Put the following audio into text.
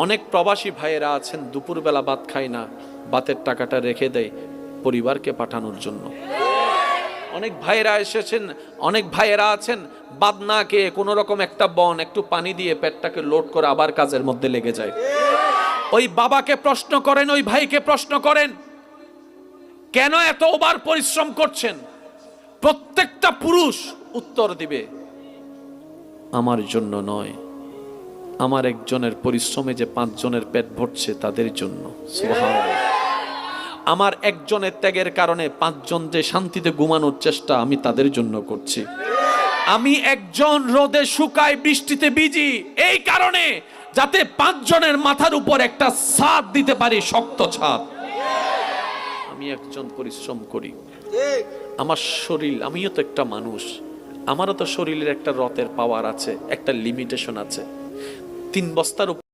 অনেক প্রবাসী ভাইয়েরা আছেন দুপুরবেলা ভাত খায় না, ভাতের টাকাটা রেখে দেয় পরিবারকে পাঠানোর জন্য। অনেক ভাইয়েরা এসেছেন, অনেক ভাইয়েরা আছেন ভাত না খেয়ে কোনো রকম একটা বন একটু পানি দিয়ে পেটটাকে লোড করে আবার কাজের মধ্যে লেগে যায়। ওই বাবাকে প্রশ্ন করেন, ওই ভাইকে প্রশ্ন করেন, কেন এত ওভার পরিশ্রম করছেন? প্রত্যেকটা পুরুষ উত্তর দিবে, আমার জন্য নয়, আমার একজনের পরিশ্রমে যে 5 জনের পেট ভরছে তাদের জন্য। সুবহানাল্লাহ। আমার একজনের ত্যাগের কারণে 5 জন যে শান্তিতে ঘুমানোর চেষ্টা আমি তাদের জন্য করছি। আমি একজন রোদে শুকায় বৃষ্টিতে ভিজি এই কারণে যাতে 5 জনের মাথার উপর একটা ছাদ দিতে পারি, শক্ত ছাদ। আমি একজন পরিশ্রম করি, আমার শরীর, আমিও তো একটা মানুষ, আমারও তো শরীরের একটা রতের পাওয়ার আছে, একটা লিমিটেশন আছে। 3 বস্তার